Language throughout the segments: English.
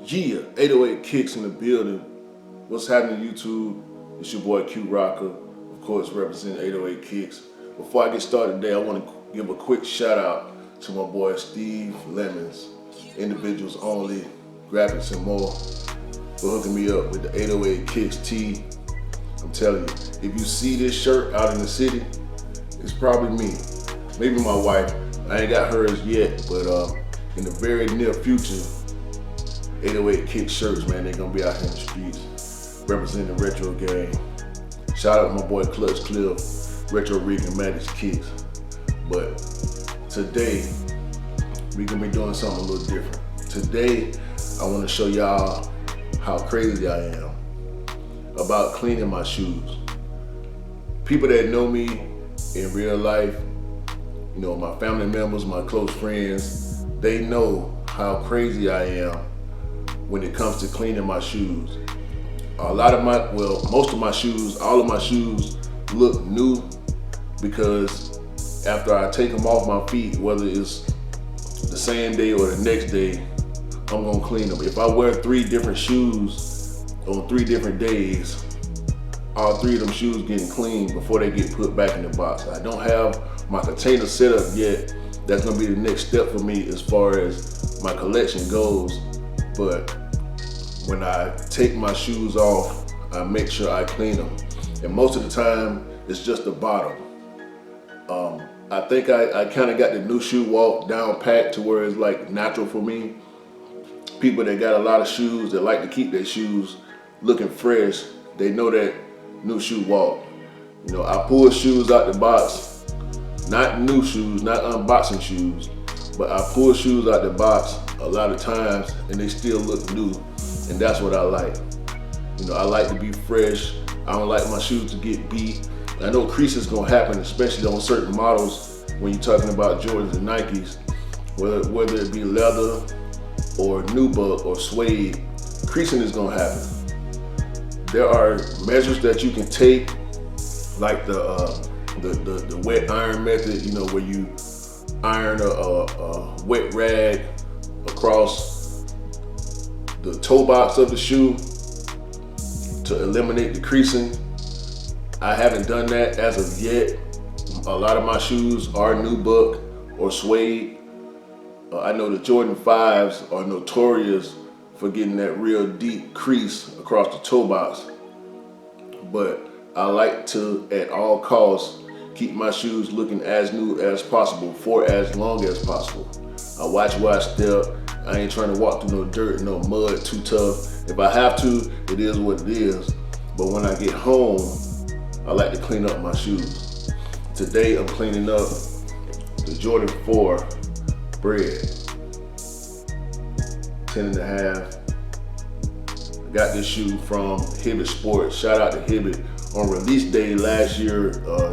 Yeah, 808 Kicks in the building. What's happening, YouTube? It's your boy Q Rocker, of course, representing 808 Kicks. Before I get started today, I want to give a quick shout out to my boy Steve Lemons, Individuals Only, Graphics and More, for hooking me up with the 808 Kicks tee. I'm telling you, if you see this shirt out in the city, it's probably me. Maybe my wife. I ain't got hers yet, but in the very near future, 808 Kick shirts, man, they're gonna be out here in the streets representing the retro game. Shout out to my boy Clutch Cliff, Retro Rig and Maddox Kicks. But today, we gonna be doing something a little different. Today, I wanna show y'all how crazy I am about cleaning my shoes. People that know me in real life, you know, my family members, my close friends, they know how crazy I am when it comes to cleaning my shoes. Most of my shoes, all of my shoes look new because after I take them off my feet, whether it's the same day or the next day, I'm gonna clean them. If I wear 3 different shoes on 3 different days, all 3 of them shoes getting cleaned before they get put back in the box. I don't have my container set up yet. That's gonna be the next step for me as far as my collection goes. But when I take my shoes off, I make sure I clean them. And most of the time, it's just the bottom. I think I kind of got the new shoe walk down pat to where it's like natural for me. People that got a lot of shoes, that like to keep their shoes looking fresh, they know that new shoe walk. You know, I pull shoes out the box, not new shoes, not unboxing shoes, but I pull shoes out the box a lot of times and they still look new, and that's what I like. You know, I like to be fresh. I don't like my shoes to get beat. I know creases gonna happen, especially on certain models when you're talking about Jordans and Nikes, whether it be leather or nubuck or suede, creasing is gonna happen. There are measures that you can take, like the wet iron method, you know, where you iron a wet rag across the toe box of the shoe to eliminate the creasing. I haven't done that as of yet. A lot of my shoes are nubuck or suede. I know the Jordan 5s are notorious for getting that real deep crease across the toe box. But I like to, at all costs, keep my shoes looking as new as possible for as long as possible. I watch where I step. I ain't trying to walk through no dirt, no mud too tough. If I have to, it is what it is. But when I get home, I like to clean up my shoes. Today I'm cleaning up the Jordan 4 Bred, 10.5. I got this shoe from Hibbett Sports. Shout out to Hibbett. On release day last year,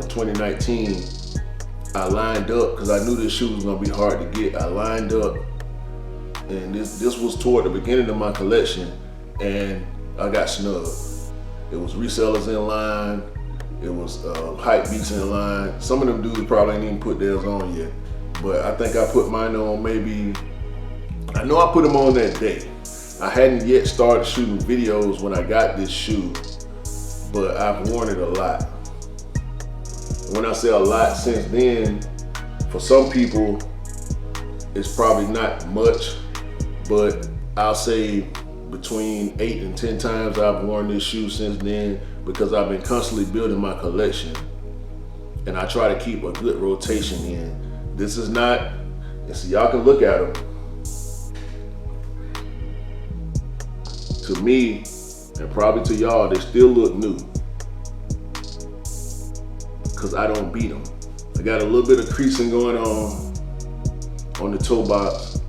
2019, I lined up because I knew this shoe was gonna be hard to get. I lined up, and this was toward the beginning of my collection, and I got snubbed. It was resellers in line. It was hype beats in line. Some of them dudes probably ain't even put theirs on yet, but I think I put mine on I know I put them on that day. I hadn't yet started shooting videos when I got this shoe, but I've worn it a lot. When I say a lot since then, for some people, it's probably not much, but I'll say between 8 and 10 times I've worn this shoe since then, because I've been constantly building my collection and I try to keep a good rotation in. This is not, and so y'all can look at them. To me, and probably to y'all, they still look new because I don't beat them. I got a little bit of creasing going on the toe box.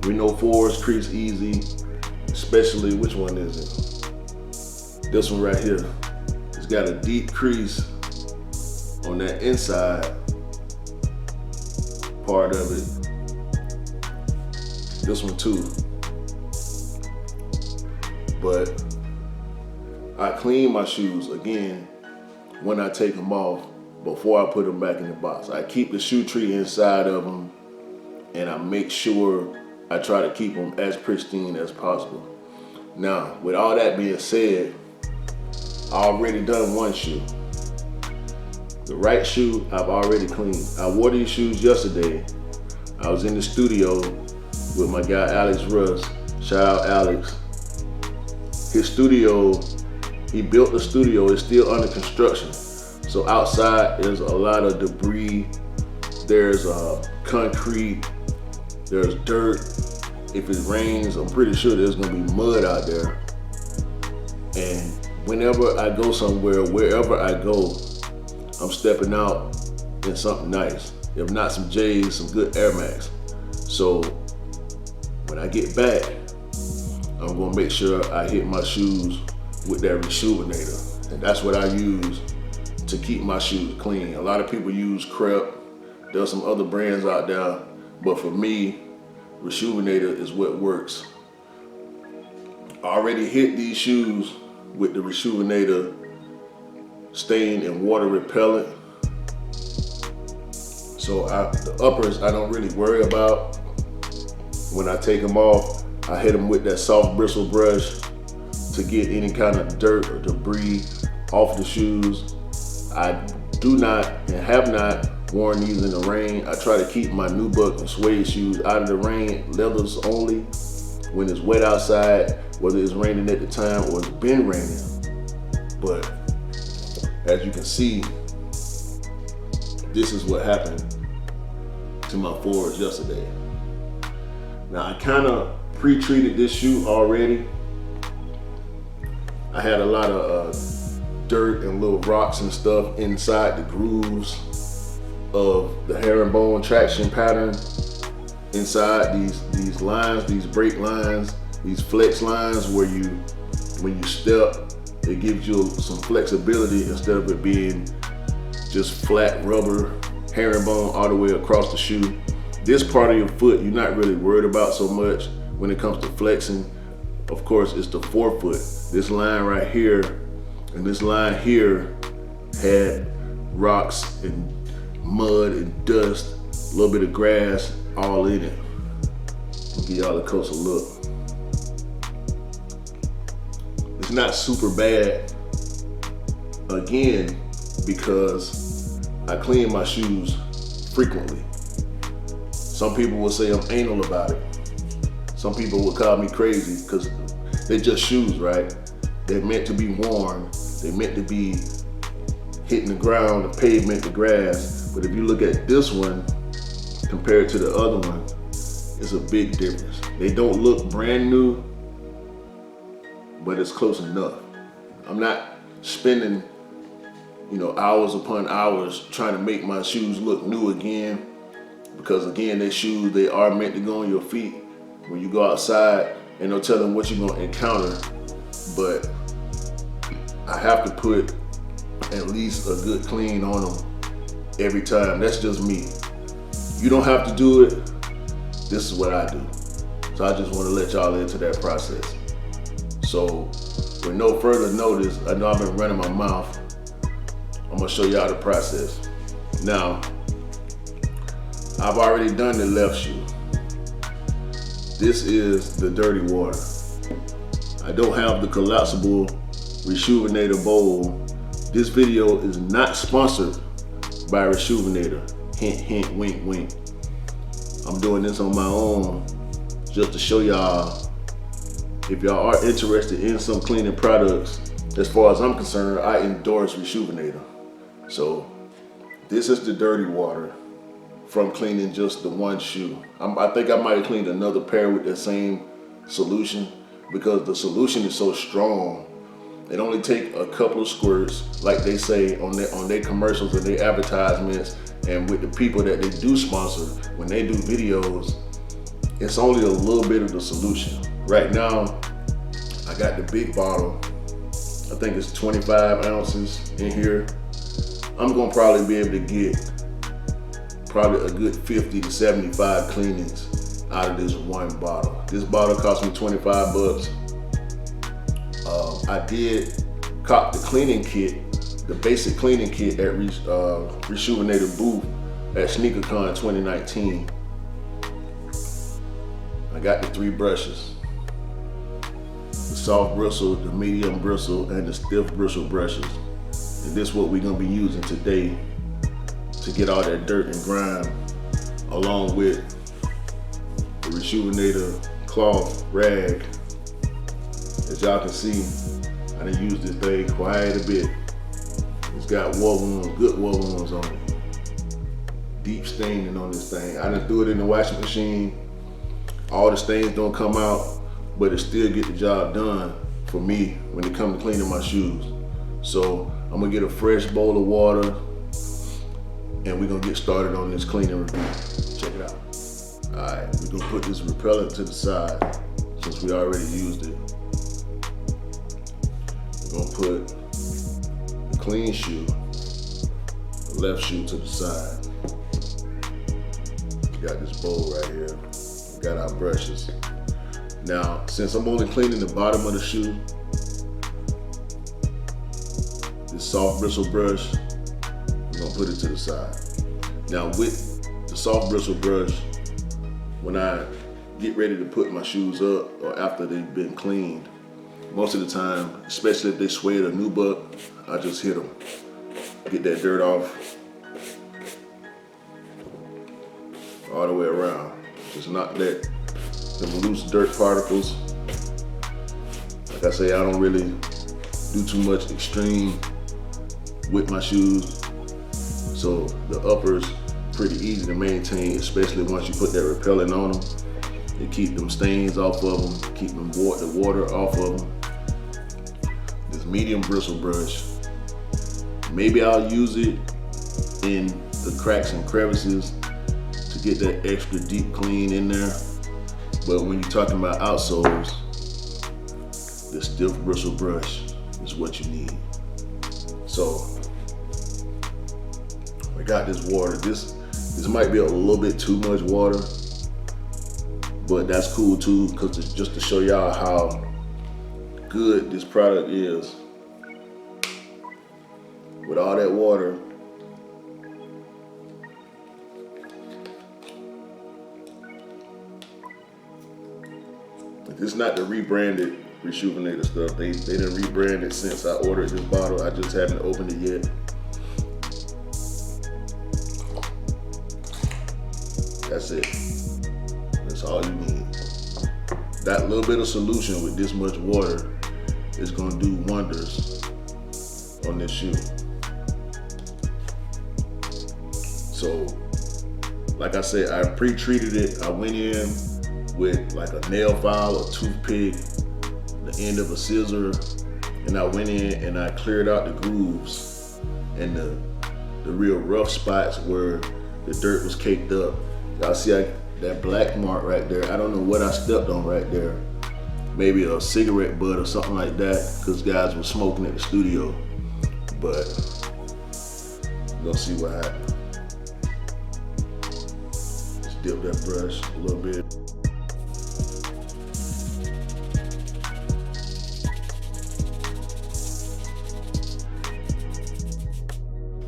We know 4s crease easy, especially, which one is it? This one right here. It's got a deep crease on that inside part of it. This one too. But I clean my shoes again when I take them off before I put them back in the box. I keep the shoe tree inside of them, and I make sure I try to keep them as pristine as possible. Now, with all that being said, I already done one shoe. The right shoe I've already cleaned. I wore these shoes yesterday. I was in the studio with my guy Alex Russ. Shout out Alex. His studio, he built the studio, it's still under construction. So outside there's a lot of debris, there's concrete, there's dirt. If it rains, I'm pretty sure there's gonna be mud out there. And whenever I go somewhere, wherever I go, I'm stepping out in something nice. If not some J's, some good Air Max. So when I get back, I'm gonna make sure I hit my shoes with that Reshovn8r. And that's what I use to keep my shoes clean. A lot of people use Crep. There's some other brands out there, but for me, Reshovn8r is what works. I already hit these shoes with the Reshovn8r stain and water repellent. So the uppers I don't really worry about. When I take them off, I hit them with that soft bristle brush to get any kind of dirt or debris off the shoes. I do not and have not worn these in the rain. I try to keep my nubuck and suede shoes out of the rain, leathers only. When it's wet outside, whether it's raining at the time or it's been raining. But as you can see, this is what happened to my fours yesterday. Now I kind of pre-treated this shoe already. I had a lot of dirt and little rocks and stuff inside the grooves of the herringbone traction pattern. Inside these lines, these brake lines, these flex lines where when you step, it gives you some flexibility instead of it being just flat rubber herringbone all the way across the shoe. This part of your foot you're not really worried about so much when it comes to flexing. Of course, it's the forefoot. This line right here and this line here had rocks and mud and dust, a little bit of grass all in it. I'll give y'all a closer look. It's not super bad, again, because I clean my shoes frequently. Some people will say I'm anal about it. Some people would call me crazy because they're just shoes, right? They're meant to be worn. They're meant to be hitting the ground, the pavement, the grass. But if you look at this one compared to the other one, it's a big difference. They don't look brand new, but it's close enough. I'm not spending, hours upon hours trying to make my shoes look new again, because again, they are meant to go on your feet. When you go outside, ain't no telling what you're gonna encounter, but I have to put at least a good clean on them every time. That's just me. You don't have to do it. This is what I do. So I just want to let y'all into that process. So with no further notice, I know I've been running my mouth. I'm gonna show y'all the process. Now, I've already done the left shoe. This is the dirty water. I don't have the collapsible Reshovn8r bowl. This video is not sponsored by Reshovn8r. Hint, hint, wink, wink. I'm doing this on my own just to show y'all, if y'all are interested in some cleaning products, as far as I'm concerned, I endorse Reshovn8r. So this is the dirty water from cleaning just the one shoe. I think I might have cleaned another pair with the same solution because the solution is so strong. It only take a couple of squirts, like they say on their commercials and their advertisements, and with the people that they do sponsor, when they do videos, it's only a little bit of the solution. Right now, I got the big bottle. I think it's 25 ounces in here. I'm gonna probably be able to get probably a good 50 to 75 cleanings out of this one bottle. This bottle cost me 25 bucks. I did cop the cleaning kit, the basic cleaning kit at Reshovn8r booth at SneakerCon 2019. I got the 3 brushes. The soft bristle, the medium bristle, and the stiff bristle brushes. And this is what we're gonna be using today to get all that dirt and grime, along with the Reshovn8r cloth rag. As y'all can see, I done used this thing quite a bit. It's got war wounds, good war wounds on it. Deep staining on this thing. I done threw it in the washing machine. All the stains don't come out, but it still get the job done for me when it comes to cleaning my shoes. So I'm gonna get a fresh bowl of water and we're gonna get started on this cleaning review. Check it out. All right, we're gonna put this repellent to the side since we already used it. We're gonna put the clean shoe, the left shoe to the side. We got this bowl right here. We got our brushes. Now, since I'm only cleaning the bottom of the shoe, this soft bristle brush, we're gonna put it to the side. Now with the soft bristle brush, when I get ready to put my shoes up or after they've been cleaned, most of the time, especially if they suede or nubuck, I just hit them. Get that dirt off all the way around. Just not let them loose dirt particles. Like I say, I don't really do too much extreme with my shoes. So the uppers pretty easy to maintain, especially once you put that repellent on them. It keep them stains off of them, keep them the water off of them. This medium bristle brush, maybe I'll use it in the cracks and crevices to get that extra deep clean in there. But when you're talking about outsoles, the stiff bristle brush is what you need. So I got this water. This might be a little bit too much water, but that's cool too, because it's just to show y'all how good this product is. With all that water, it's not the rebranded Reshovn8r stuff. They didn't rebrand it since I ordered this bottle. I just haven't opened it yet. That's it. That's all you need. That little bit of solution with this much water is gonna do wonders on this shoe. So, like I said, I pre-treated it. I went in with like a nail file or toothpick, the end of a scissor, and I went in and I cleared out the grooves and the real rough spots where the dirt was caked up. Y'all see that black mark right there? I don't know what I stepped on right there. Maybe a cigarette butt or something like that, because guys were smoking at the studio. But we're gonna see what happens. Just dip that brush a little bit.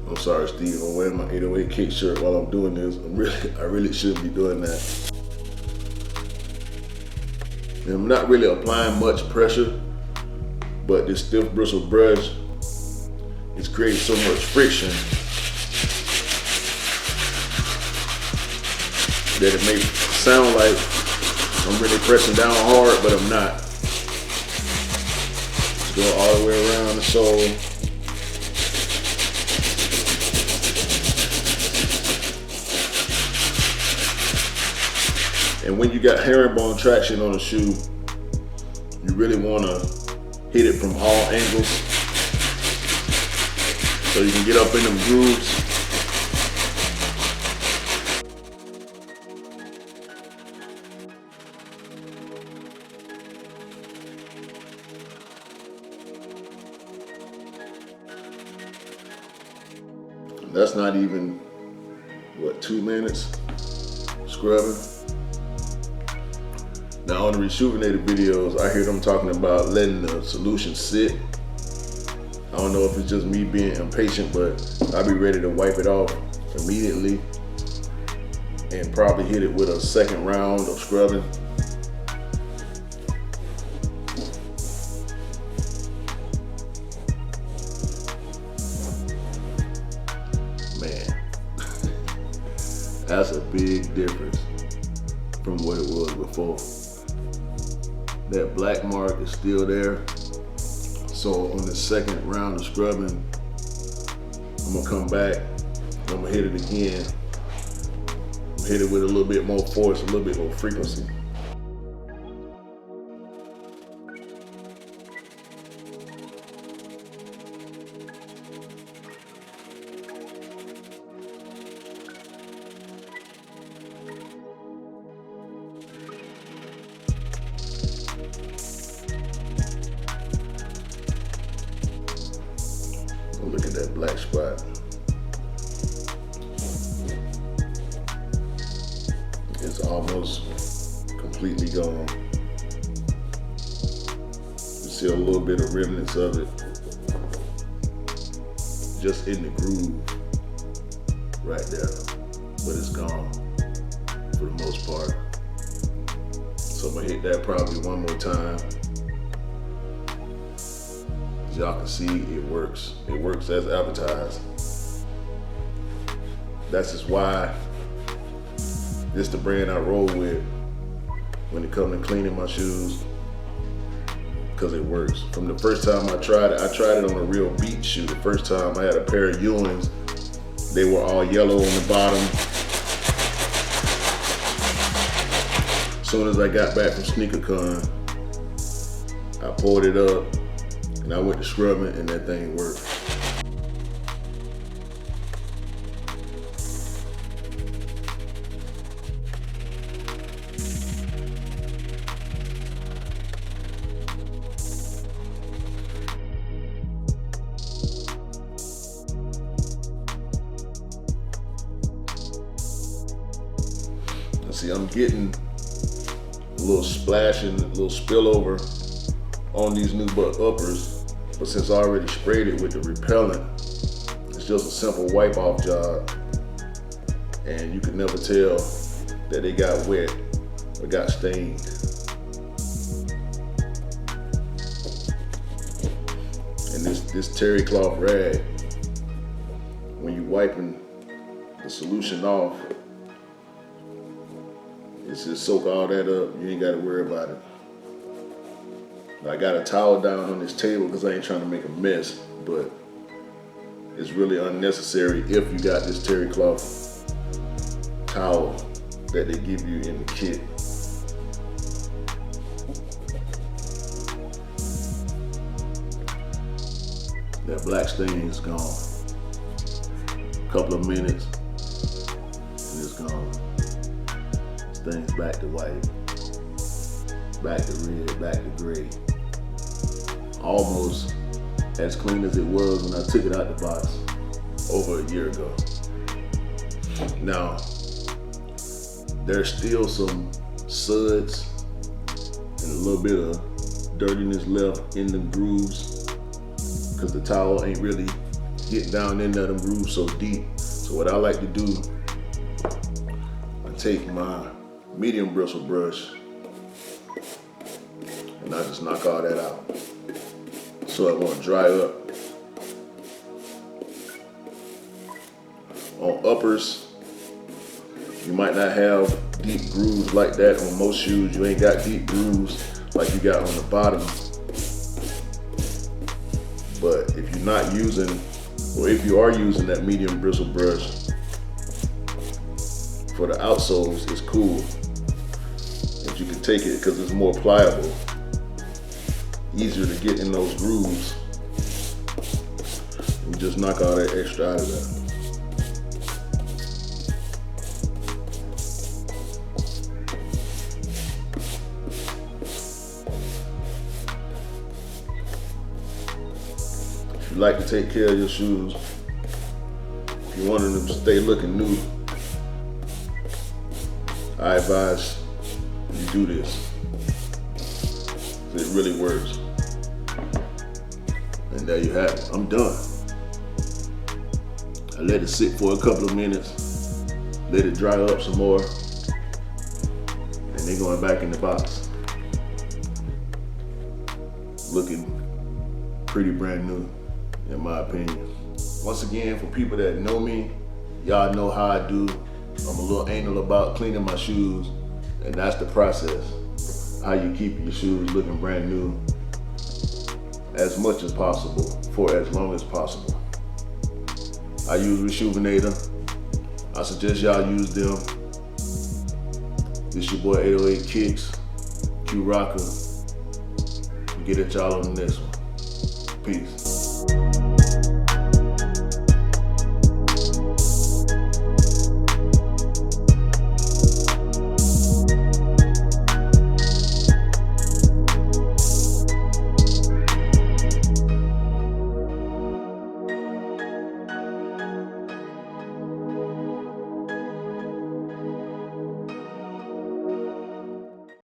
I'm sorry, Steve, I'm wearing my 808 kick shirt while I'm doing this. I really shouldn't be doing that. And I'm not really applying much pressure, but this stiff bristle brush is creating so much friction that it may sound like I'm really pressing down hard, but I'm not. Just go all the way around the sole. And when you got herringbone traction on the shoe, you really want to hit it from all angles so you can get up in them grooves. That's not even, what, 2 minutes scrubbing? Now on the Reshovn8r videos, I hear them talking about letting the solution sit. I don't know if it's just me being impatient, but I'll be ready to wipe it off immediately and probably hit it with a second round of scrubbing. That's a big difference from what it was before. That black mark is still there. So on the second round of scrubbing, I'm gonna come back, I'm gonna hit it again. Hit it with a little bit more force, a little bit more frequency. Look at that black spot. It's almost completely gone. You see a little bit of remnants of it just in the groove right there, but it's gone for the most part. So I'm gonna hit that probably one more time. As y'all can see, it works. It works as advertised. That's just why this the brand I roll with when it comes to cleaning my shoes, because it works. From the first time I tried it on a real beach shoe. The first time I had a pair of Ewings, they were all yellow on the bottom. As soon as I got back from SneakerCon, I poured it up and I went to scrubbing and that thing worked. See, I'm getting a little splashing, a little spillover on these new butt uppers, but since I already sprayed it with the repellent, it's just a simple wipe off job, and you can never tell that they got wet or got stained. And this terry cloth rag, when you wiping the solution off, it's just soak all that up. You ain't got to worry about it. I got a towel down on this table because I ain't trying to make a mess, but it's really unnecessary if you got this terry cloth towel that they give you in the kit. That black stain is gone. A couple of minutes and it's gone. Things back to white, back to red, back to gray. Almost as clean as it was when I took it out the box over a year ago. Now, there's still some suds and a little bit of dirtiness left in the grooves because the towel ain't really getting down into them grooves so deep. So what I like to do, I take my medium bristle brush and I just knock all that out so it won't dry up. On uppers, you might not have deep grooves like that. On most shoes, you ain't got deep grooves like you got on the bottom. But if you're not using, or if you are using that medium bristle brush for the outsoles, it's cool. You can take it because it's more pliable, easier to get in those grooves. You just knock all that extra out of that. If you like to take care of your shoes, if you want them to stay looking new, I advise you do this. It really works. And there you have it. I'm done. I let it sit for a couple of minutes, let it dry up some more, and they're going back in the box. Looking pretty brand new, in my opinion. Once again, for people that know me, y'all know how I do I'm a little anal about cleaning my shoes, and that's the process. How you keep your shoes looking brand new as much as possible for as long as possible. I use Reshovn8r. I suggest y'all use them. This your boy 808 Kicks, Q Rocker. Get at y'all on the next one. Peace.